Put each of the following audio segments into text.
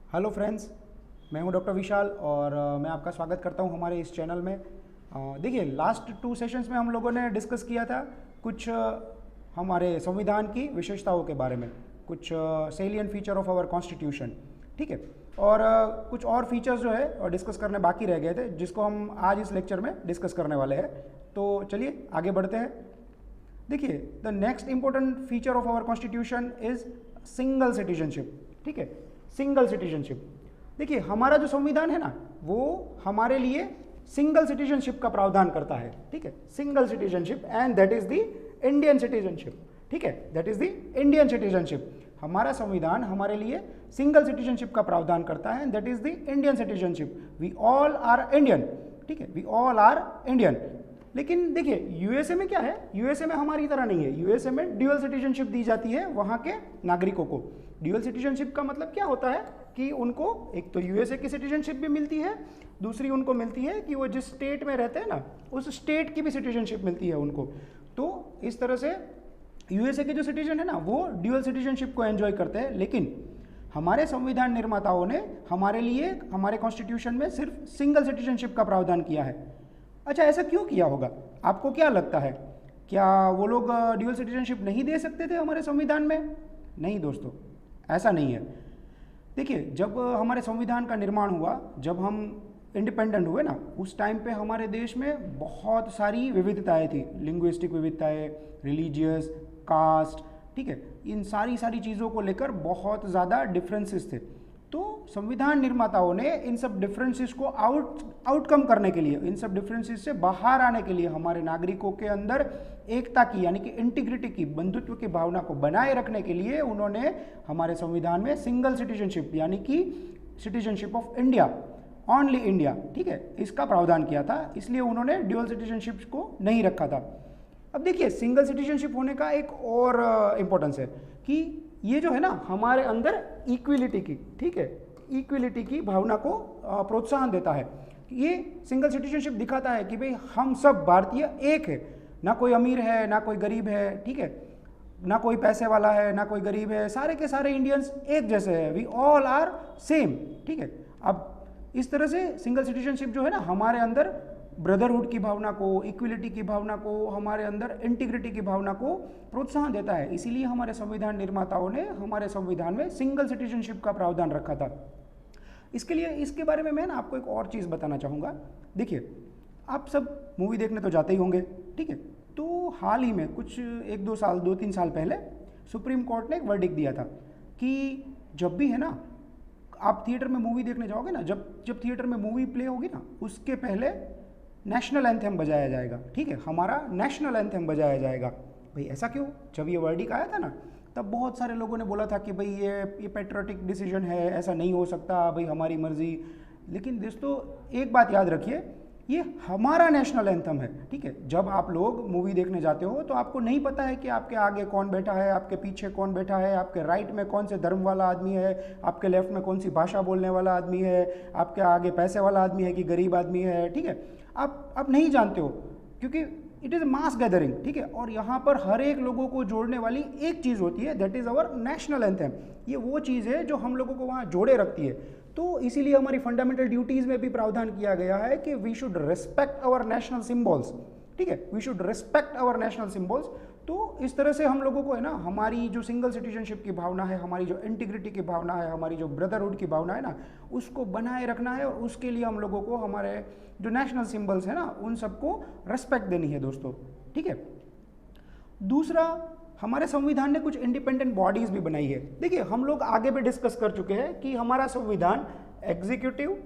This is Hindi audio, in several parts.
हेलो फ्रेंड्स, मैं हूं डॉक्टर विशाल और मैं आपका स्वागत करता हूं हमारे इस चैनल में। देखिए, लास्ट 2 सेशंस में हम लोगों ने डिस्कस किया था कुछ हमारे संविधान की विशेषताओं के बारे में, कुछ salient feature of our constitution, ठीक है। और कुछ और फीचर्स जो है डिस्कस करने बाकी रह गए थे, जिसको हम आज इस लेक्चर में डिस्कस करने वाले हैं। तो चलिए आगे बढ़ते हैं। देखिए, the next important feature of our constitution is single citizenship, ठीक है, सिंगल सिटीजनशिप। देखिए, हमारा जो संविधान है ना, वो हमारे लिए सिंगल सिटीजनशिप का प्रावधान करता है, ठीक है, single citizenship, and that is the Indian citizenship, ठीक है, that is the Indian citizenship. हमारा संविधान हमारे लिए सिंगल सिटीजनशिप का प्रावधान करता है, that is the Indian citizenship. We all are Indian, ठीक है, वी ऑल आर इंडियन। लेकिन देखिए, यूएसए में क्या है, यूएसए में हमारी तरह नहीं है। यूएसए में ड्यूअल सिटीजनशिप दी जाती है वहाँ के नागरिकों को। ड्यूअल सिटीजनशिप का मतलब क्या होता है कि उनको एक तो यूएसए की सिटीजनशिप भी मिलती है, दूसरी उनको मिलती है कि वो जिस स्टेट में रहते हैं ना, उस स्टेट की भी सिटीजनशिप मिलती है उनको। तो इस तरह से यूएसए के जो सिटीजन है ना, वो ड्यूअल सिटीजनशिप को एंजॉय करते हैं। लेकिन हमारे संविधान निर्माताओं ने हमारे लिए हमारे कॉन्स्टिट्यूशन में सिर्फ सिंगल सिटीजनशिप का प्रावधान किया है। अच्छा, ऐसा क्यों किया होगा? आपको क्या लगता है, क्या वो लोग ड्यूअल सिटीजनशिप नहीं दे सकते थे हमारे संविधान में? नहीं दोस्तों, ऐसा नहीं है। देखिए, जब हमारे संविधान का निर्माण हुआ, जब हम इंडिपेंडेंट हुए ना, उस टाइम पे हमारे देश में बहुत सारी विविधताएं थी, लिंग्विस्टिक विविधताएं, रिलीजियस, कास्ट, ठीक है, इन सारी चीज़ों को लेकर बहुत ज़्यादा डिफरेंसेस थे। तो संविधान निर्माताओं ने इन सब डिफरेंसेस को आउटकम करने के लिए, इन सब डिफरेंसेस से बाहर आने के लिए, हमारे नागरिकों के अंदर एकता की, यानी कि इंटीग्रिटी की, बंधुत्व की भावना को बनाए रखने के लिए उन्होंने हमारे संविधान में सिंगल सिटीजनशिप, यानी कि citizenship of India, only India, ठीक है, इसका प्रावधान किया था। इसलिए उन्होंने ड्यूअल सिटीजनशिप को नहीं रखा था। अब देखिए, सिंगल सिटीजनशिप होने का एक और इम्पोर्टेंस है कि ये जो है ना, हमारे अंदर इक्विलिटी की, ठीक है, इक्विलिटी की भावना को प्रोत्साहन देता है। ये सिंगल सिटीजनशिप दिखाता है कि भाई हम सब भारतीय एक है, ना कोई अमीर है ना कोई गरीब है, ठीक है, ना कोई पैसे वाला है ना कोई गरीब है, सारे के सारे इंडियंस एक जैसे हैं, वी ऑल आर सेम, ठीक है। अब इस तरह से सिंगल सिटीजनशिप जो है ना, हमारे अंदर ब्रदरहुड की भावना को, इक्विलिटी की भावना को, हमारे अंदर इंटीग्रिटी की भावना को प्रोत्साहन देता है। इसीलिए हमारे संविधान निर्माताओं ने हमारे संविधान में सिंगल सिटीजनशिप का प्रावधान रखा था। इसके लिए, इसके बारे में मैं ना आपको एक और चीज़ बताना चाहूँगा। देखिए, आप सब मूवी देखने तो जाते ही होंगे, ठीक है। तो हाल ही में कुछ 2-3 साल पहले सुप्रीम कोर्ट ने एक वर्डिक्ट दिया था कि जब भी है ना, आप थिएटर में मूवी देखने जाओगे ना, जब थिएटर में मूवी प्ले होगी ना, उसके पहले नेशनल एंथम बजाया जाएगा, ठीक है, हमारा नेशनल एंथम बजाया जाएगा। भाई ऐसा क्यों? जब ये वर्डिक्ट आया था ना, तब बहुत सारे लोगों ने बोला था कि भाई ये पैट्रियोटिक डिसीजन है, ऐसा नहीं हो सकता, भाई हमारी मर्जी। लेकिन दोस्तों, एक बात याद रखिए, ये हमारा नेशनल एंथम है, ठीक है। जब आप लोग मूवी देखने जाते हो तो आपको नहीं पता है कि आपके आगे कौन बैठा है, आपके पीछे कौन बैठा है, आपके राइट में कौन से धर्म वाला आदमी है, आपके लेफ्ट में कौन सी भाषा बोलने वाला आदमी है, आपके आगे पैसे वाला आदमी है कि गरीब आदमी है, ठीक है। आप नहीं जानते हो, क्योंकि इट इज़ मास गैदरिंग, ठीक है। और यहाँ पर हर एक लोगों को जोड़ने वाली एक चीज़ होती है, that is our national anthem. ये वो चीज़ है जो हम लोगों को वहाँ जोड़े रखती है। तो इसीलिए हमारी फंडामेंटल ड्यूटीज़ में भी प्रावधान किया गया है कि we should respect our national symbols, ठीक है, we should respect our national symbols. तो इस तरह से हम लोगों को है ना, हमारी जो सिंगल सिटीजनशिप की भावना है, हमारी जो इंटीग्रिटी की भावना है, हमारी जो ब्रदरहुड की भावना है ना, उसको बनाए रखना है। और उसके लिए हम लोगों को हमारे जो नेशनल सिंबल्स है ना, उन सबको रेस्पेक्ट देनी है दोस्तों, ठीक है। दूसरा, हमारे संविधान ने कुछ इंडिपेंडेंट बॉडीज भी बनाई है। देखिए, हम लोग आगे भी डिस्कस कर चुके हैं कि हमारा संविधान एग्जीक्यूटिव,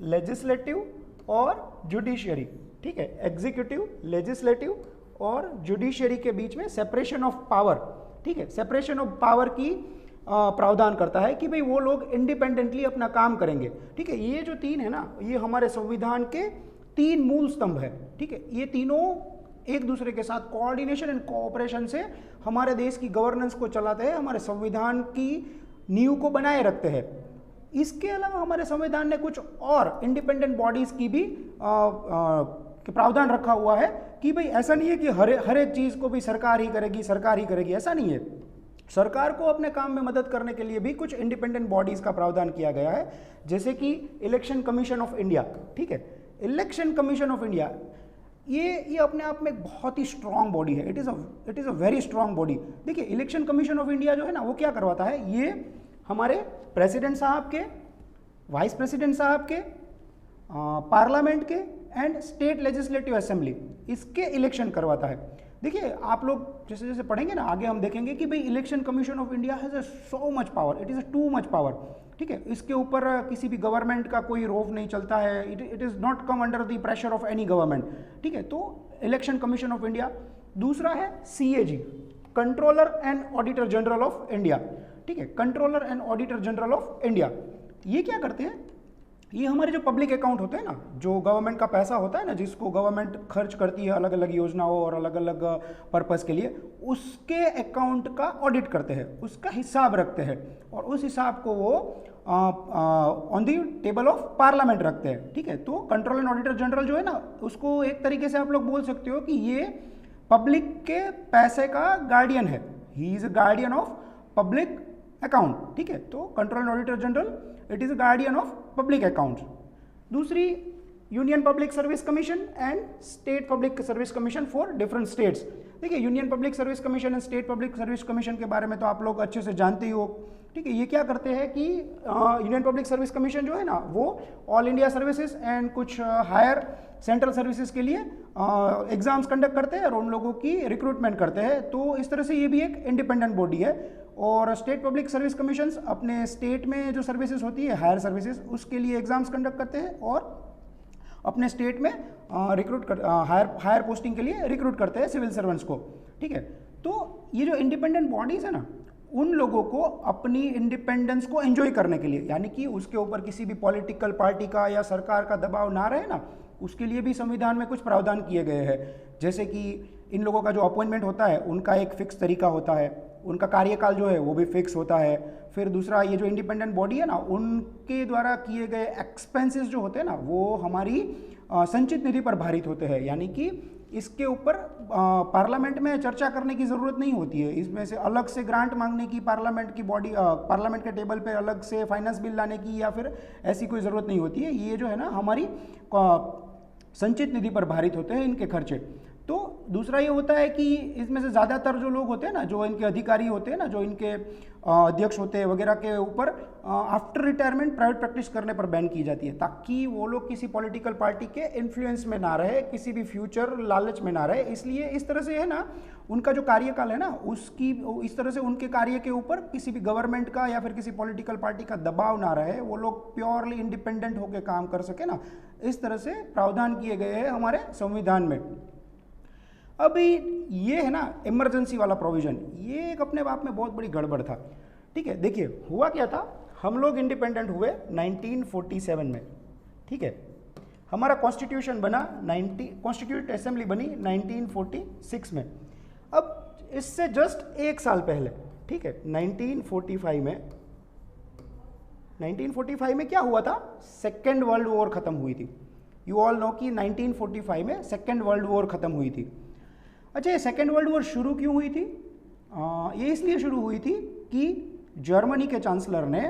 लेजिस्लेटिव और जुडिशियरी, ठीक है, एग्जीक्यूटिव, लेजिस्लेटिव और जुडिशियरी के बीच में सेपरेशन ऑफ पावर, ठीक है, सेपरेशन ऑफ पावर की प्रावधान करता है कि भाई वो लोग इंडिपेंडेंटली अपना काम करेंगे, ठीक है। ये जो तीन है ना, ये हमारे संविधान के 3 मूल स्तंभ है, ठीक है। ये तीनों एक दूसरे के साथ कोऑर्डिनेशन एंड कोऑपरेशन से हमारे देश की गवर्नेंस को चलाते हैं, हमारे संविधान की नींव को बनाए रखते हैं। इसके अलावा हमारे संविधान ने कुछ और इंडिपेंडेंट बॉडीज की भी प्रावधान रखा हुआ है कि भाई ऐसा नहीं है कि हर एक चीज़ को भी सरकार ही करेगी, ऐसा नहीं है। सरकार को अपने काम में मदद करने के लिए भी कुछ इंडिपेंडेंट बॉडीज का प्रावधान किया गया है, जैसे कि इलेक्शन कमीशन ऑफ इंडिया। ठीक है, इलेक्शन कमीशन ऑफ इंडिया ये अपने आप में एक बहुत ही स्ट्रांग बॉडी है। It is a very strong body. देखिए, इलेक्शन कमीशन ऑफ इंडिया जो है ना, वो क्या करवाता है, ये हमारे प्रेसिडेंट साहब के, वाइस प्रेसिडेंट साहब के, पार्लियामेंट के एंड स्टेट लेजिस्लेटिव असेंबली, इसके इलेक्शन करवाता है। देखिए, आप लोग जैसे जैसे पढ़ेंगे ना आगे, हम देखेंगे कि भाई election commission of India has a so much power, it is a too much power. ठीक है, इसके ऊपर किसी भी गवर्नमेंट का कोई रोफ नहीं चलता है, it is not come under the pressure of any government. ठीक है, तो इलेक्शन कमीशन ऑफ इंडिया। दूसरा है CAG, controller and auditor general of India. ठीक है, controller and auditor general of India, ये क्या करते हैं, ये हमारे जो पब्लिक अकाउंट होते हैं ना, जो गवर्नमेंट का पैसा होता है ना, जिसको गवर्नमेंट खर्च करती है अलग अलग योजनाओं और अलग अलग पर्पस के लिए, उसके अकाउंट का ऑडिट करते हैं, उसका हिसाब रखते हैं, और उस हिसाब को वो on the table of parliament रखते हैं। ठीक है, तो कंट्रोल एंड ऑडिटर जनरल जो है ना, उसको एक तरीके से आप लोग बोल सकते हो कि ये पब्लिक के पैसे का गार्डियन है, he is a guardian of public account. ठीक है, तो control and auditor general, it is a guardian of public accounts. दूसरी, union public service commission and state public service commission for different states. देखिए, union public service commission and state public service commission के बारे में तो आप लोग अच्छे से जानते ही हो। ठीक है, ये क्या करते हैं कि यूनियन पब्लिक सर्विस कमीशन जो है ना, वो ऑल इंडिया सर्विसेज एंड कुछ हायर सेंट्रल सर्विसेज के लिए एग्जाम्स कंडक्ट करते हैं और उन लोगों की रिक्रूटमेंट करते हैं। तो इस तरह से ये भी एक इंडिपेंडेंट बॉडी है। और स्टेट पब्लिक सर्विस कमीशंस अपने स्टेट में जो सर्विसेज होती है, हायर सर्विसेज, उसके लिए एग्जाम्स कंडक्ट करते हैं और अपने स्टेट में हायर पोस्टिंग के लिए रिक्रूट करते हैं सिविल सर्वेंट्स को। ठीक है, तो ये जो इंडिपेंडेंट बॉडीज है ना, उन लोगों को अपनी इंडिपेंडेंस को एंजॉय करने के लिए, यानी कि उसके ऊपर किसी भी पॉलिटिकल पार्टी का या सरकार का दबाव ना रहे ना, उसके लिए भी संविधान में कुछ प्रावधान किए गए हैं। जैसे कि इन लोगों का जो अपॉइंटमेंट होता है, उनका एक फिक्स तरीका होता है, उनका कार्यकाल जो है वो भी फिक्स होता है। फिर दूसरा, ये जो इंडिपेंडेंट बॉडी है ना, उनके द्वारा किए गए एक्सपेंसेस जो होते हैं ना, वो हमारी संचित निधि पर भारित होते हैं, यानी कि इसके ऊपर पार्लियामेंट में चर्चा करने की ज़रूरत नहीं होती है। इसमें से अलग से ग्रांट मांगने की, पार्लियामेंट की बॉडी, पार्लियामेंट के टेबल पे अलग से फाइनेंस बिल लाने की या फिर ऐसी कोई ज़रूरत नहीं होती है। ये जो है ना, हमारी संचित निधि पर भारित होते हैं इनके खर्चे। तो दूसरा ये होता है कि इसमें से ज़्यादातर जो लोग होते हैं ना, जो इनके अधिकारी होते हैं ना, जो इनके अध्यक्ष होते हैं वगैरह के ऊपर आफ्टर रिटायरमेंट प्राइवेट प्रैक्टिस करने पर बैन की जाती है, ताकि वो लोग किसी पॉलिटिकल पार्टी के इन्फ्लुएंस में ना रहे, किसी भी फ्यूचर लालच में ना रहे। इसलिए इस तरह से है ना, उनका जो कार्यकाल है ना, उसकी इस तरह से उनके कार्य के ऊपर किसी भी गवर्नमेंट का या फिर किसी पॉलिटिकल पार्टी का दबाव ना रहे, वो लोग प्योरली इंडिपेंडेंट होकर काम कर सके ना, इस तरह से प्रावधान किए गए हैं हमारे संविधान में। अभी ये है ना इमरजेंसी वाला प्रोविजन, ये एक अपने आप में बहुत बड़ी गड़बड़ था। ठीक है, देखिए हुआ क्या था, हम लोग इंडिपेंडेंट हुए 1947 में। ठीक है, हमारा कॉन्स्टिट्यूशन बना, कॉन्स्टिट्यूट असेंबली बनी 1946 में। अब इससे जस्ट एक साल पहले, ठीक है, 1945 में क्या हुआ था, सेकेंड वर्ल्ड वॉर खत्म हुई थी। यू ऑल नो कि 1945 में सेकेंड वर्ल्ड वॉर खत्म हुई थी। अच्छा, ये सेकेंड वर्ल्ड वॉर शुरू क्यों हुई थी? ये इसलिए शुरू हुई थी कि जर्मनी के चांसलर ने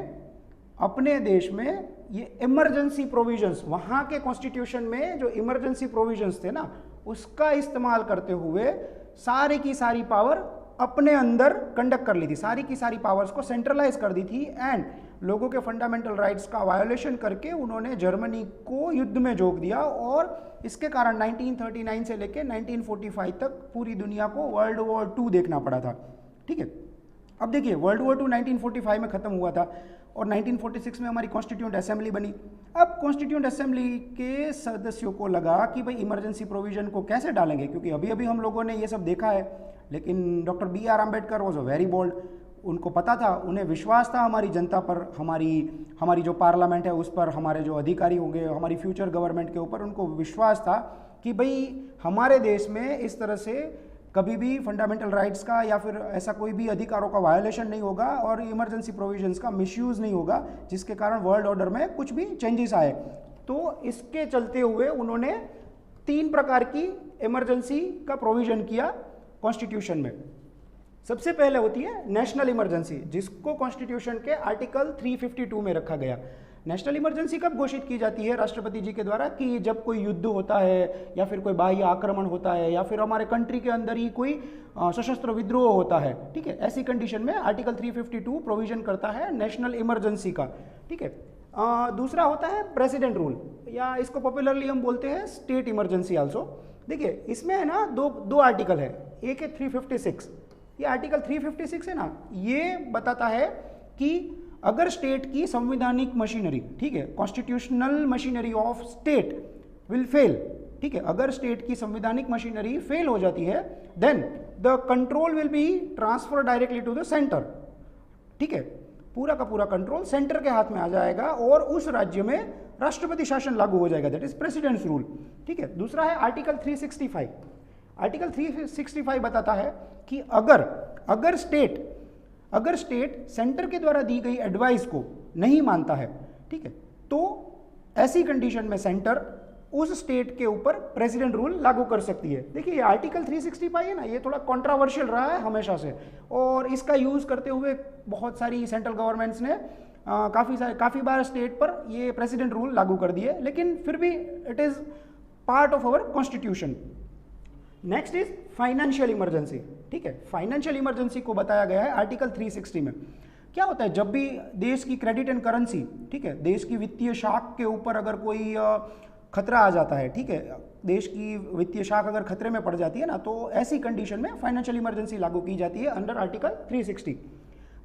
अपने देश में ये इमरजेंसी प्रोविजंस, वहाँ के कॉन्स्टिट्यूशन में जो इमरजेंसी प्रोविजंस थे ना, उसका इस्तेमाल करते हुए सारी की सारी पावर अपने अंदर कंडक्ट कर ली थी, सारी की सारी पावर्स को सेंट्रलाइज कर दी थी एंड लोगों के फंडामेंटल राइट्स का वायोलेशन करके उन्होंने जर्मनी को युद्ध में झोंक दिया। और इसके कारण 1939 से लेकर 1945 तक पूरी दुनिया को वर्ल्ड वॉर 2 देखना पड़ा था। ठीक है, अब देखिए वर्ल्ड वॉर 2 1945 में ख़त्म हुआ था और 1946 में हमारी कॉन्स्टिट्यूंट असेंबली बनी। अब कॉन्स्टिट्यूंट असेंबली के सदस्यों को लगा कि भाई इमरजेंसी प्रोविजन को कैसे डालेंगे, क्योंकि अभी अभी हम लोगों ने ये सब देखा है, लेकिन doctor BR Ambedkar was a very bold. उनको पता था, उन्हें विश्वास था हमारी जनता पर, हमारी जो पार्लियामेंट है उस पर, हमारे जो अधिकारी होंगे, हमारी फ्यूचर गवर्नमेंट के ऊपर उनको विश्वास था कि भाई हमारे देश में इस तरह से कभी भी फंडामेंटल राइट्स का या फिर ऐसा कोई भी अधिकारों का वायोलेशन नहीं होगा और इमरजेंसी प्रोविजंस का मिसयूज़ नहीं होगा, जिसके कारण वर्ल्ड ऑर्डर में कुछ भी चेंजेस आए। तो इसके चलते हुए उन्होंने 3 प्रकार की इमरजेंसी का प्रोविजन किया कॉन्स्टिट्यूशन में। सबसे पहले होती है नेशनल इमरजेंसी, जिसको कॉन्स्टिट्यूशन के आर्टिकल 352 में रखा गया। नेशनल इमरजेंसी कब घोषित की जाती है राष्ट्रपति जी के द्वारा? कि जब कोई युद्ध होता है या फिर कोई बाह्य आक्रमण होता है या फिर हमारे कंट्री के अंदर ही कोई सशस्त्र विद्रोह होता है, ठीक है। ऐसी कंडीशन में आर्टिकल 352 प्रोविजन करता है नेशनल इमरजेंसी का, ठीक है। दूसरा होता है प्रेसिडेंट रूल, या इसको पॉपुलरली हम बोलते हैं स्टेट इमरजेंसी आल्सो। देखिए इसमें है ना दो आर्टिकल है। एक है 356, ये आर्टिकल 356 है ना, ये बताता है कि अगर स्टेट की संवैधानिक मशीनरी, ठीक है, constitutional machinery of state will fail, ठीक है, अगर स्टेट की संवैधानिक मशीनरी फेल हो जाती है, then the control will be transfer directly to the centre, ठीक है। पूरा का पूरा कंट्रोल सेंटर के हाथ में आ जाएगा और उस राज्य में राष्ट्रपति शासन लागू हो जाएगा, दैट इज प्रेसिडेंट्स रूल, ठीक है। दूसरा है आर्टिकल 365। आर्टिकल 365 बताता है कि अगर स्टेट सेंटर के द्वारा दी गई एडवाइस को नहीं मानता है, ठीक है, तो ऐसी कंडीशन में सेंटर उस स्टेट के ऊपर प्रेसिडेंट रूल लागू कर सकती है। देखिए ये आर्टिकल 365 है ना, ये थोड़ा कंट्रोवर्शियल रहा है हमेशा से, और इसका यूज करते हुए बहुत सारी सेंट्रल गवर्नमेंट्स ने काफ़ी बार स्टेट पर ये प्रेसिडेंट रूल लागू कर दिए, लेकिन फिर भी it is part of our constitution. Next is financial emergency, ठीक है। फाइनेंशियल इमरजेंसी को बताया गया है आर्टिकल 360 में। क्या होता है, जब भी देश की क्रेडिट एंड करेंसी, ठीक है, देश की वित्तीय शाख के ऊपर अगर कोई खतरा आ जाता है, ठीक है, देश की वित्तीय शाख अगर खतरे में पड़ जाती है ना, तो ऐसी कंडीशन में फाइनेंशियल इमरजेंसी लागू की जाती है अंडर आर्टिकल 360।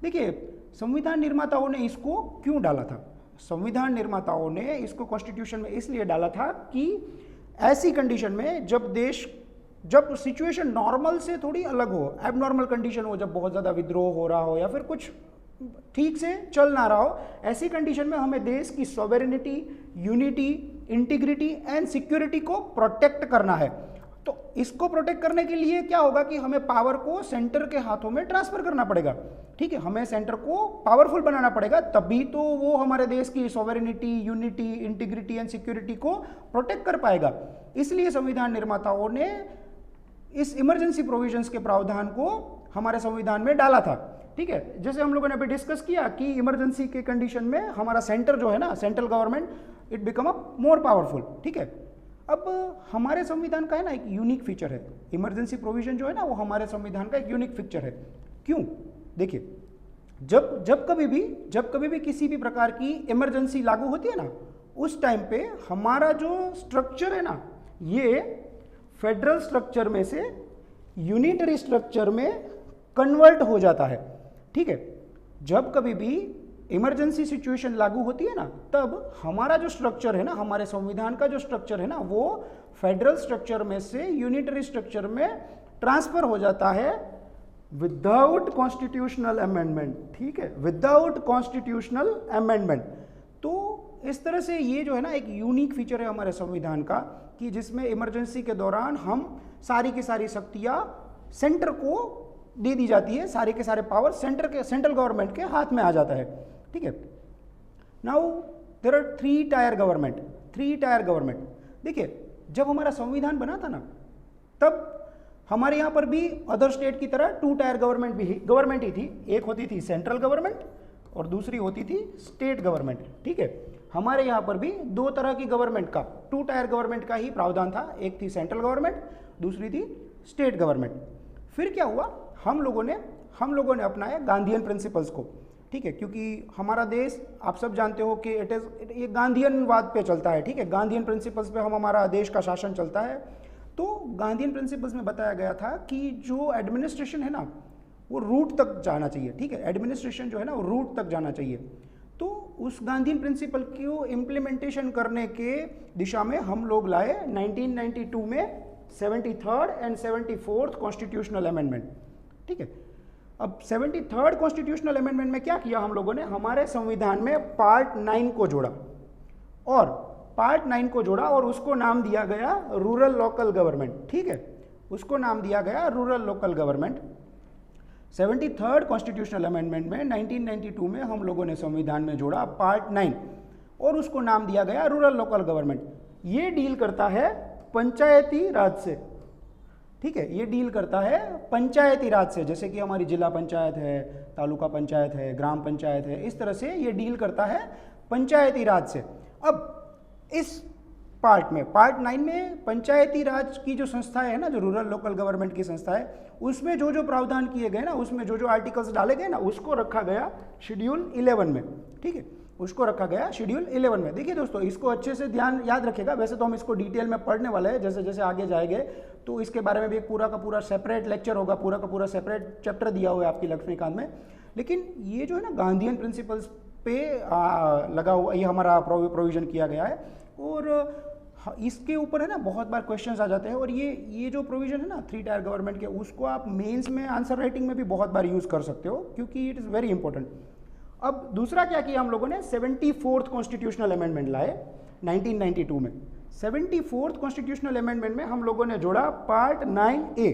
देखिए संविधान निर्माताओं ने इसको क्यों डाला था? संविधान निर्माताओं ने इसको कॉन्स्टिट्यूशन में इसलिए डाला था कि ऐसी कंडीशन में जब सिचुएशन नॉर्मल से थोड़ी अलग हो, एबनॉर्मल कंडीशन हो, जब बहुत ज़्यादा विद्रोह हो रहा हो या फिर कुछ ठीक से चल ना रहा हो, ऐसी कंडीशन में हमें देश की sovereignty, unity, integrity and security को प्रोटेक्ट करना है। तो इसको प्रोटेक्ट करने के लिए क्या होगा कि हमें पावर को सेंटर के हाथों में ट्रांसफर करना पड़ेगा, ठीक है, हमें सेंटर को पावरफुल बनाना पड़ेगा, तभी तो वो हमारे देश की sovereignty, unity, integrity and security को प्रोटेक्ट कर पाएगा। इसलिए संविधान निर्माताओं ने इस इमरजेंसी प्रोविजंस के प्रावधान को हमारे संविधान में डाला था, ठीक है। जैसे हम लोगों ने अभी डिस्कस किया कि इमरजेंसी के कंडीशन में हमारा सेंटर जो है ना, central government, it become a more powerful, ठीक है। अब हमारे संविधान का है ना एक यूनिक फीचर है, इमरजेंसी प्रोविजन जो है ना वो हमारे संविधान का एक यूनिक फीचर है। क्यों? देखिए जब कभी भी किसी भी प्रकार की इमरजेंसी लागू होती है ना, उस टाइम पे हमारा जो स्ट्रक्चर है ना, ये फेडरल स्ट्रक्चर में से यूनिटरी स्ट्रक्चर में कन्वर्ट हो जाता है, ठीक है। जब कभी भी इमरजेंसी सिचुएशन लागू होती है ना, तब हमारा जो स्ट्रक्चर है ना, हमारे संविधान का जो स्ट्रक्चर है ना, वो फेडरल स्ट्रक्चर में से यूनिटरी स्ट्रक्चर में ट्रांसफर हो जाता है विदाउट कॉन्स्टिट्यूशनल अमेंडमेंट, ठीक है, विदाउट कॉन्स्टिट्यूशनल अमेंडमेंट। तो इस तरह से ये जो है ना एक यूनिक फीचर है हमारे संविधान का, कि जिसमें इमरजेंसी के दौरान हम सारी की सारी शक्तियाँ सेंटर को दे दी जाती है, सारे के सारे पावर सेंट्रल गवर्नमेंट के हाथ में आ जाता है, ठीक है। Now there are three tier government. देखिए जब हमारा संविधान बना था ना, तब हमारे यहाँ पर भी अदर स्टेट की तरह 2 टायर गवर्नमेंट ही थी। एक होती थी सेंट्रल गवर्नमेंट और दूसरी होती थी स्टेट गवर्नमेंट, ठीक है। हमारे यहाँ पर भी 2 तरह की गवर्नमेंट का, 2 टायर गवर्नमेंट का ही प्रावधान था। एक थी सेंट्रल गवर्नमेंट, दूसरी थी स्टेट गवर्नमेंट। फिर क्या हुआ, हम लोगों ने अपनाया गांधीयन प्रिंसिपल्स को, ठीक है, क्योंकि हमारा देश आप सब जानते हो कि ये गांधीयनवाद पे चलता है, ठीक है, गांधीयन प्रिंसिपल्स पे हमारा देश का शासन चलता है। तो गांधीयन प्रिंसिपल्स में बताया गया था कि जो एडमिनिस्ट्रेशन है ना, वो रूट तक जाना चाहिए, ठीक है, एडमिनिस्ट्रेशन जो है ना वो रूट तक जाना चाहिए। तो उस गांधीयन प्रिंसिपल को इम्प्लीमेंटेशन करने के दिशा में हम लोग लाए 1992 में 73rd and 74th constitutional amendment, ठीक है। अब 73rd कॉन्स्टिट्यूशनल अमेंडमेंट में क्या किया हम लोगों ने, हमारे संविधान में पार्ट 9 को जोड़ा और उसको नाम दिया गया रूरल लोकल गवर्नमेंट, ठीक है, उसको नाम दिया गया rural local government. 73rd constitutional amendment में 1992 में हम लोगों ने संविधान में जोड़ा पार्ट 9 और उसको नाम दिया गया रूरल लोकल गवर्नमेंट। ये डील करता है पंचायती राज से, ठीक है, ये डील करता है पंचायती राज से, जैसे कि हमारी जिला पंचायत है, तालुका पंचायत है, ग्राम पंचायत है, इस तरह से ये डील करता है पंचायती राज से। अब इस पार्ट में, पार्ट 9 में पंचायती राज की जो संस्थाएं है ना, जो रूरल लोकल गवर्नमेंट की संस्था है, उसमें जो जो प्रावधान किए गए ना, उसमें जो जो आर्टिकल्स डाले गए ना, उसको रखा गया शेड्यूल 11 में। ठीक है, उसको रखा गया शेड्यूल 11 में। देखिए दोस्तों, इसको अच्छे से ध्यान याद रखिएगा। वैसे तो हम इसको डिटेल में पढ़ने वाले हैं, जैसे जैसे आगे जाएंगे तो इसके बारे में भी एक पूरा का पूरा सेपरेट लेक्चर होगा, पूरा का पूरा सेपरेट चैप्टर दिया हुआ है आपकी लक्ष्मीकांत में। लेकिन ये जो है ना गांधीयन प्रिंसिपल्स पे लगा हुआ, ये हमारा प्रोविजन किया गया है, और इसके ऊपर है ना बहुत बार क्वेश्चंस आ जाते हैं। और ये जो प्रोविजन है ना 3 टायर गवर्नमेंट के, उसको आप मेंस में आंसर राइटिंग में भी बहुत बार यूज़ कर सकते हो, क्योंकि इट इज़ वेरी इंपॉर्टेंट। अब दूसरा क्या किया हम लोगों ने, 74th कॉन्स्टिट्यूशनल अमेंडमेंट लाए 1992 में। 74th कॉन्स्टिट्यूशनल अमेंडमेंट में हम लोगों ने जोड़ा पार्ट 9A।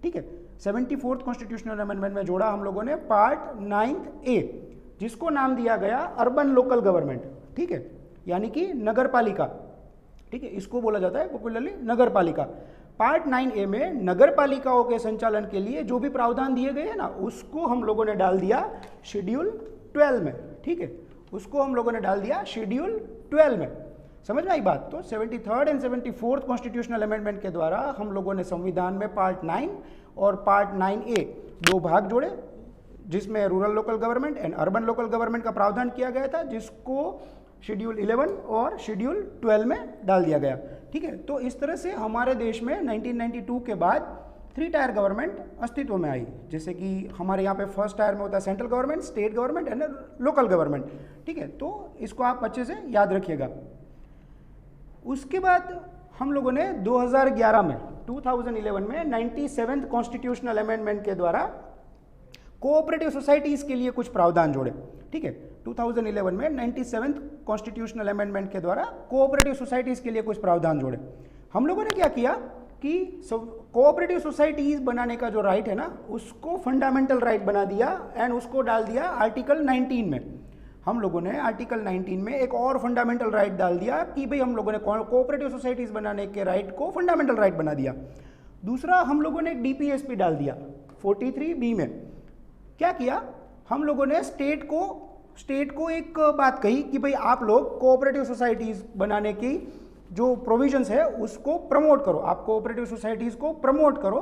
ठीक है, 74th कॉन्स्टिट्यूशनल अमेंडमेंट में जोड़ा हम लोगों ने पार्ट 9A, जिसको नाम दिया गया अर्बन लोकल गवर्नमेंट। ठीक है, यानी कि नगर पालिका। ठीक है, इसको बोला जाता है पॉपुलरली नगर पालिका। पार्ट 9A में नगर पालिकाओं के संचालन के लिए जो भी प्रावधान दिए गए हैं ना, उसको हम लोगों ने डाल दिया शेड्यूल 12 में। ठीक है, उसको हम लोगों ने डाल दिया शेड्यूल 12 में। समझ में आई बात? तो 73rd and 74th constitutional amendment के द्वारा हम लोगों ने संविधान में पार्ट 9 और पार्ट 9A 2 भाग जोड़े, जिसमें rural local government and urban local government का प्रावधान किया गया था, जिसको शेड्यूल 11 और शेड्यूल 12 में डाल दिया गया। ठीक है, तो इस तरह से हमारे देश में 1992 के बाद 3 टायर गवर्नमेंट अस्तित्व में आई। जैसे कि हमारे यहाँ पे फर्स्ट टायर में होता है central government, state government and local government. ठीक है, तो इसको आप अच्छे से याद रखिएगा। उसके बाद हम लोगों ने 2011 में 2011 में 97th कॉन्स्टिट्यूशनल अमेंडमेंट के द्वारा कोऑपरेटिव सोसाइटीज के लिए कुछ प्रावधान जोड़े। ठीक है, 2011 में 97th कॉन्स्टिट्यूशनल अमेंडमेंट के द्वारा कोऑपरेटिव सोसाइटीज के लिए कुछ प्रावधान जोड़े। हम लोगों ने क्या किया कि कोऑपरेटिव सोसाइटीज बनाने का जो राइट है ना, उसको फंडामेंटल राइट बना दिया एंड उसको डाल दिया आर्टिकल 19 में। हम लोगों ने आर्टिकल 19 में एक और फंडामेंटल राइट डाल दिया कि भाई हम लोगों ने कोऑपरेटिव सोसाइटीज बनाने के राइट को फंडामेंटल राइट बना दिया। दूसरा, हम लोगों ने डीपीएसपी डाल दिया 43B में। क्या किया हम लोगों ने, स्टेट को एक बात कही कि भाई आप लोग कोऑपरेटिव सोसाइटीज बनाने की जो प्रोविजंस है उसको प्रमोट करो, आप कोऑपरेटिव सोसाइटीज को प्रमोट करो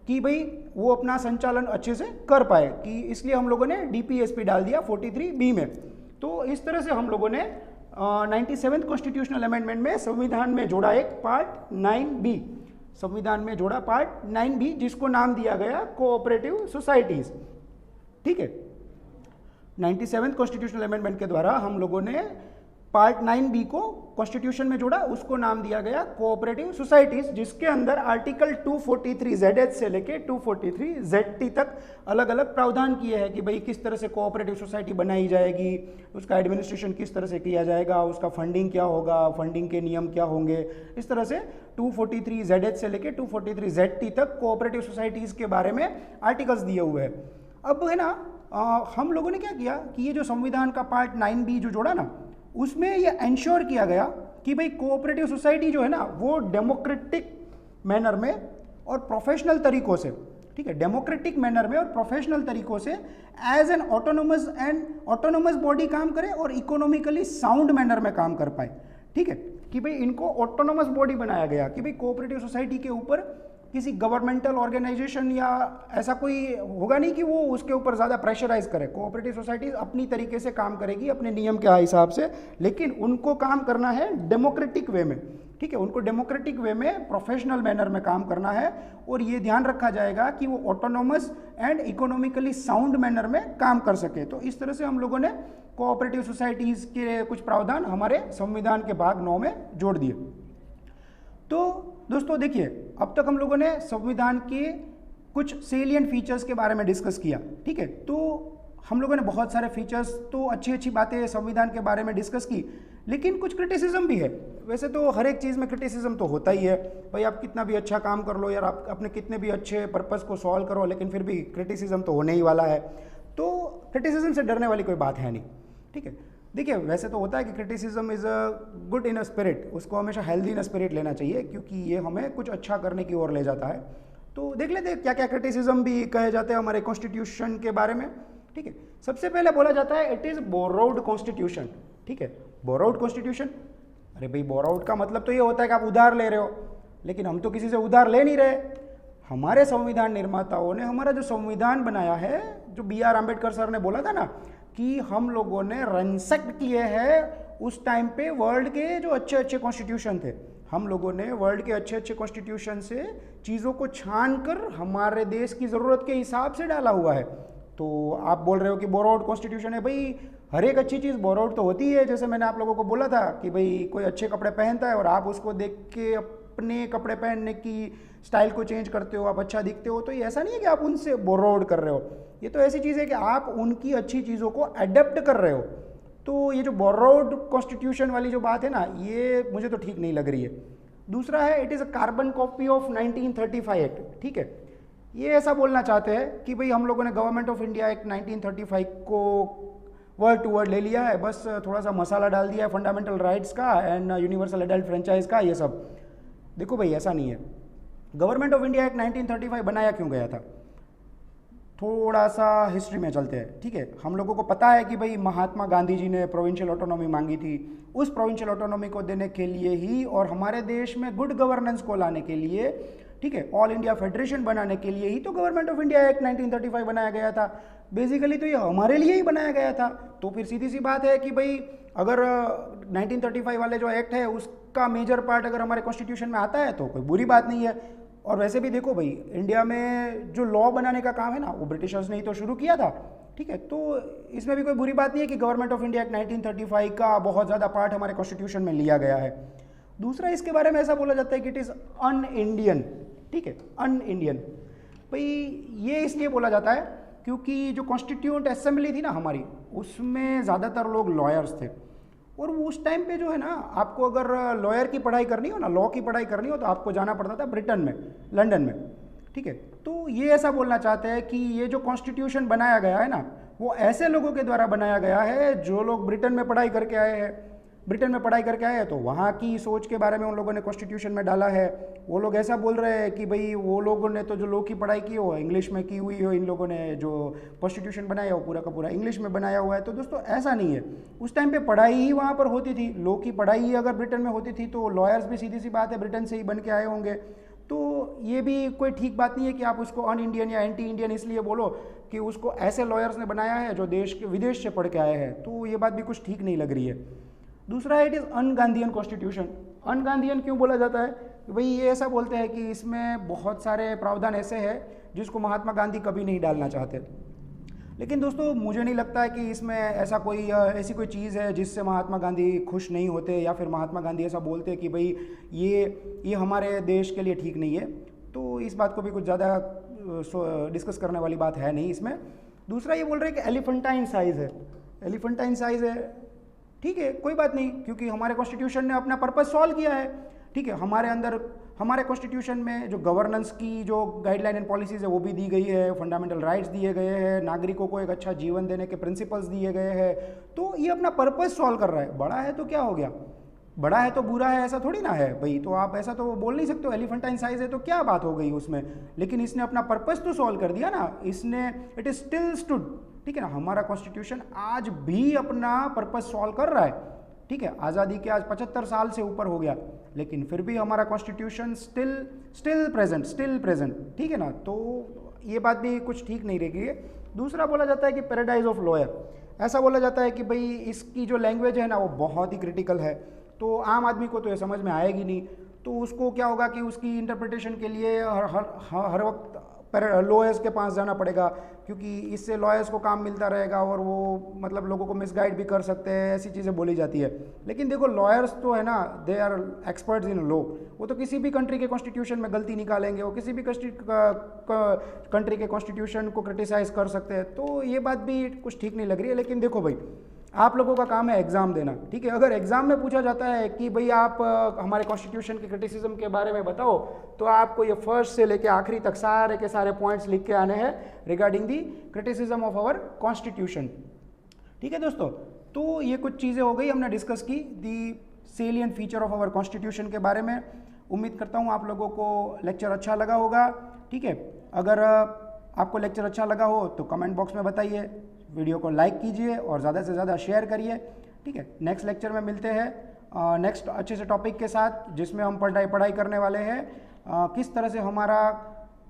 कि भाई वो अपना संचालन अच्छे से कर पाए, कि इसलिए हम लोगों ने डीपीएसपी डाल दिया 43B में। तो इस तरह से हम लोगों ने 97th कॉन्स्टिट्यूशनल अमेंडमेंट में संविधान में जोड़ा एक पार्ट 9B, संविधान में जोड़ा पार्ट 9B, जिसको नाम दिया गया कोऑपरेटिव सोसाइटीज। ठीक है, 97th कॉन्स्टिट्यूशनल अमेंडमेंट के द्वारा हम लोगों ने पार्ट 9B को कॉन्स्टिट्यूशन में जोड़ा, उसको नाम दिया गया कोऑपरेटिव सोसाइटीज, जिसके अंदर आर्टिकल 243ZH से लेके 243ZT तक अलग अलग प्रावधान किए हैं कि भाई किस तरह से कोऑपरेटिव सोसाइटी बनाई जाएगी, उसका एडमिनिस्ट्रेशन किस तरह से किया जाएगा, उसका फंडिंग क्या होगा, फंडिंग के नियम क्या होंगे। इस तरह से 243ZH से लेके 243ZT तक कोऑपरेटिव सोसाइटीज के बारे में आर्टिकल्स दिए हुए हैं। अब है ना, हम लोगों ने क्या किया कि ये जो संविधान का पार्ट 9B जो जोड़ा ना, उसमें ये इंश्योर किया गया कि भाई कोऑपरेटिव सोसाइटी जो है ना, वो डेमोक्रेटिक मैनर में और प्रोफेशनल तरीकों से, ठीक है, डेमोक्रेटिक मैनर में और प्रोफेशनल तरीकों से एज एन ऑटोनोमस बॉडी काम करे और इकोनॉमिकली साउंड मैनर में काम कर पाए। ठीक है, कि भाई इनको ऑटोनोमस बॉडी बनाया गया कि भाई कोऑपरेटिव सोसाइटी के ऊपर किसी गवर्नमेंटल ऑर्गेनाइजेशन या ऐसा कोई होगा नहीं कि वो उसके ऊपर ज़्यादा प्रेशराइज करे। कोऑपरेटिव सोसाइटीज अपनी तरीके से काम करेगी अपने नियम के हिसाब से, लेकिन उनको काम करना है डेमोक्रेटिक वे में। ठीक है, उनको डेमोक्रेटिक वे में प्रोफेशनल मैनर में काम करना है, और ये ध्यान रखा जाएगा कि वो autonomous and economically sound manner में काम कर सके। तो इस तरह से हम लोगों ने कोऑपरेटिव सोसाइटीज़ के कुछ प्रावधान हमारे संविधान के भाग 9 में जोड़ दिए। तो दोस्तों देखिए, अब तक हम लोगों ने संविधान के कुछ सेलिएंट फीचर्स के बारे में डिस्कस किया। ठीक है, तो हम लोगों ने बहुत सारे फीचर्स, तो अच्छी अच्छी बातें संविधान के बारे में डिस्कस की, लेकिन कुछ क्रिटिसिज्म भी है। वैसे तो हर एक चीज़ में क्रिटिसिज्म तो होता ही है, भाई आप कितना भी अच्छा काम कर लो यार, आप अपने कितने भी अच्छे पर्पस को सॉल्व करो, लेकिन फिर भी क्रिटिसिज्म तो होने ही वाला है। तो क्रिटिसिज्म से डरने वाली कोई बात है नहीं। ठीक है, देखिए वैसे तो होता है कि criticism is a good in a spirit, उसको हमेशा हेल्दी इन अ स्पिरिट लेना चाहिए, क्योंकि ये हमें कुछ अच्छा करने की ओर ले जाता है। तो देख लेते हैं क्या क्या क्रिटिसिज्म भी कहे जाते हैं हमारे कॉन्स्टिट्यूशन के बारे में। ठीक है, सबसे पहले बोला जाता है इट इज़ बोरोड कॉन्स्टिट्यूशन। ठीक है, बोरोड कॉन्स्टिट्यूशन, अरे भाई बोरोड का मतलब तो ये होता है कि आप उधार ले रहे हो, लेकिन हम तो किसी से उधार ले नहीं रहे। हमारे संविधान निर्माताओं ने हमारा जो संविधान बनाया है, जो B.R. अम्बेडकर सर ने बोला था ना कि हम लोगों ने रनसेक्ट किए हैं उस टाइम पे वर्ल्ड के जो अच्छे अच्छे कॉन्स्टिट्यूशन थे, हम लोगों ने वर्ल्ड के अच्छे अच्छे कॉन्स्टिट्यूशन से चीज़ों को छान कर हमारे देश की ज़रूरत के हिसाब से डाला हुआ है। तो आप बोल रहे हो कि बोरोड कॉन्स्टिट्यूशन है, भाई हर एक अच्छी चीज़ बोरोड तो होती है। जैसे मैंने आप लोगों को बोला था कि भाई कोई अच्छे कपड़े पहनता है और आप उसको देख के अपने कपड़े पहनने की स्टाइल को चेंज करते हो, आप अच्छा दिखते हो, तो ये ऐसा नहीं है कि आप उनसे बोरोड कर रहे हो, ये तो ऐसी चीज़ है कि आप उनकी अच्छी चीज़ों को अडेप्ट कर रहे हो। तो ये जो बोरोड कॉन्स्टिट्यूशन वाली जो बात है ना, ये मुझे तो ठीक नहीं लग रही है। दूसरा है it is a carbon copy of 1935 act. ठीक है, ये ऐसा बोलना चाहते हैं कि भाई हम लोगों ने गवर्नमेंट ऑफ इंडिया एक्ट 1935 को वर्ड टू वर्ड ले लिया है, बस थोड़ा सा मसाला डाल दिया है फंडामेंटल राइट्स का एंड यूनिवर्सल एडल्ट फ्रेंचाइज का, ये सब। देखो भाई ऐसा नहीं है। गवर्नमेंट ऑफ इंडिया एक्ट 1935 बनाया क्यों गया था, थोड़ा सा हिस्ट्री में चलते हैं। ठीक है, हम लोगों को पता है कि भाई महात्मा गांधी जी ने प्रोविंशियल ऑटोनॉमी मांगी थी, उस प्रोविंशियल ऑटोनॉमी को देने के लिए ही और हमारे देश में गुड गवर्नेंस को लाने के लिए, ठीक है, ऑल इंडिया फेडरेशन बनाने के लिए ही तो गवर्नमेंट ऑफ इंडिया एक्ट 1935 बनाया गया था। बेसिकली तो ये हमारे लिए ही बनाया गया था। तो फिर सीधी सी बात है कि भाई अगर 1935 वाले जो एक्ट है उसका मेजर पार्ट अगर हमारे कॉन्स्टिट्यूशन में आता है तो कोई बुरी बात नहीं है। और वैसे भी देखो भाई इंडिया में जो लॉ बनाने का काम है ना वो ब्रिटिशर्स ने ही तो शुरू किया था। ठीक है, तो इसमें भी कोई बुरी बात नहीं है कि गवर्नमेंट ऑफ इंडिया एक्ट 1935 का बहुत ज़्यादा पार्ट हमारे कॉन्स्टिट्यूशन में लिया गया है। दूसरा, इसके बारे में ऐसा बोला जाता है कि इट इज़ अन इंडियन। ठीक है, अन इंडियन भाई ये इसलिए बोला जाता है क्योंकि जो कॉन्स्टिट्यूएंट असेंबली थी ना हमारी, उसमें ज़्यादातर लोग लॉयर्स थे। और उस टाइम पे जो है ना, आपको अगर लॉयर की पढ़ाई करनी हो ना, लॉ की पढ़ाई करनी हो, तो आपको जाना पड़ता था ब्रिटेन में, लंदन में। ठीक है, तो ये ऐसा बोलना चाहते हैं कि ये जो कॉन्स्टिट्यूशन बनाया गया है ना, वो ऐसे लोगों के द्वारा बनाया गया है जो लोग ब्रिटेन में पढ़ाई करके आए हैं। ब्रिटेन में पढ़ाई करके आए हैं तो वहाँ की सोच के बारे में उन लोगों ने कॉन्स्टिट्यूशन में डाला है। वो लोग ऐसा बोल रहे हैं कि भाई वो लोगों ने तो जो लॉ की पढ़ाई की हो इंग्लिश में की हुई हो, इन लोगों ने जो कॉन्स्टिट्यूशन बनाया हो पूरा का पूरा इंग्लिश में बनाया हुआ है। तो दोस्तों ऐसा नहीं है, उस टाइम पे पढ़ाई ही वहाँ पर होती थी, लॉ की पढ़ाई ही अगर ब्रिटेन में होती थी तो लॉयर्स भी सीधी सी बात है ब्रिटेन से ही बन के आए होंगे। तो ये भी कोई ठीक बात नहीं है कि आप उसको अन इंडियन या एंटी इंडियन इसलिए बोलो कि उसको ऐसे लॉयर्स ने बनाया है जो देश के विदेश से पढ़ के आए हैं। तो ये बात भी कुछ ठीक नहीं लग रही है। दूसरा है it is un Gandhian constitution. Un Gandhian क्यों बोला जाता है कि भाई ये ऐसा बोलते हैं कि इसमें बहुत सारे प्रावधान ऐसे हैं जिसको महात्मा गांधी कभी नहीं डालना चाहते। लेकिन दोस्तों मुझे नहीं लगता है कि इसमें ऐसा कोई ऐसी कोई चीज़ है जिससे महात्मा गांधी खुश नहीं होते या फिर महात्मा गांधी ऐसा बोलते कि भाई ये हमारे देश के लिए ठीक नहीं है। तो इस बात को भी कुछ ज़्यादा डिस्कस करने वाली बात है नहीं इसमें। दूसरा ये बोल रहे हैं कि एलिफेंटाइन साइज़ है, एलिफेंटाइन साइज़ है, ठीक है कोई बात नहीं, क्योंकि हमारे कॉन्स्टिट्यूशन ने अपना पर्पस सॉल्व किया है। ठीक है, हमारे अंदर हमारे कॉन्स्टिट्यूशन में जो गवर्नेंस की जो गाइडलाइन एंड पॉलिसीज़ है वो भी दी गई है, फंडामेंटल राइट्स दिए गए हैं, नागरिकों को एक अच्छा जीवन देने के प्रिंसिपल्स दिए गए हैं। तो ये अपना पर्पस सॉल्व कर रहा है। बड़ा है तो क्या हो गया, बड़ा है तो बुरा है ऐसा थोड़ी ना है भाई। तो आप ऐसा तो बोल नहीं सकते हो एलिफेंटाइन साइज है तो क्या बात हो गई उसमें। लेकिन इसने अपना पर्पस तो सॉल्व कर दिया ना, इसने इट इज स्टिल स्टूड। ठीक है ना, हमारा कॉन्स्टिट्यूशन आज भी अपना पर्पस सॉल्व कर रहा है। ठीक है, आज़ादी के आज 75 साल से ऊपर हो गया, लेकिन फिर भी हमारा कॉन्स्टिट्यूशन स्टिल प्रेजेंट। ठीक है ना, तो ये बात भी कुछ ठीक नहीं रहेगी। दूसरा बोला जाता है कि पैराडाइज ऑफ लॉयर, ऐसा बोला जाता है कि भाई इसकी जो लैंग्वेज है ना वो बहुत ही क्रिटिकल है, तो आम आदमी को तो ये समझ में आएगी नहीं। तो उसको क्या होगा कि उसकी इंटरप्रिटेशन के लिए हर वक्त लॉयर्स के पास जाना पड़ेगा, क्योंकि इससे लॉयर्स को काम मिलता रहेगा और वो मतलब लोगों को मिसगाइड भी कर सकते हैं, ऐसी चीज़ें बोली जाती है। लेकिन देखो लॉयर्स तो है ना, they are experts in law, वो तो किसी भी कंट्री के कॉन्स्टिट्यूशन में गलती निकालेंगे, वो किसी भी कंट्री के कॉन्स्टिट्यूशन को क्रिटिसाइज़ कर सकते हैं। तो ये बात भी कुछ ठीक नहीं लग रही है। लेकिन देखो भाई, आप लोगों का काम है एग्ज़ाम देना। ठीक है, अगर एग्ज़ाम में पूछा जाता है कि भाई आप हमारे कॉन्स्टिट्यूशन के क्रिटिसिज्म के बारे में बताओ, तो आपको ये फर्स्ट से लेके आखिरी तक सारे के सारे पॉइंट्स लिख के आने हैं regarding the criticism of our constitution. ठीक है दोस्तों, तो ये कुछ चीज़ें हो गई, हमने डिस्कस की the salient feature of our constitution के बारे में। उम्मीद करता हूँ आप लोगों को लेक्चर अच्छा लगा होगा। ठीक है, अगर आपको लेक्चर अच्छा लगा हो तो कमेंट बॉक्स में बताइए, वीडियो को लाइक कीजिए और ज़्यादा से ज़्यादा शेयर करिए। ठीक है, नेक्स्ट लेक्चर में मिलते हैं नेक्स्ट अच्छे से टॉपिक के साथ, जिसमें हम पढ़ाई करने वाले हैं किस तरह से हमारा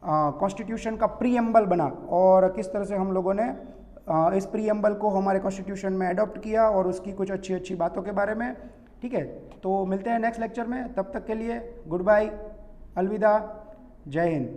कॉन्स्टिट्यूशन का प्रीएम्बल बना और किस तरह से हम लोगों ने इस प्रीएम्बल को हमारे कॉन्स्टिट्यूशन में अडॉप्ट किया और उसकी कुछ अच्छी अच्छी बातों के बारे में। ठीक है, तो मिलते हैं नेक्स्ट लेक्चर में, तब तक के लिए गुड बाय, अलविदा, जय हिंद।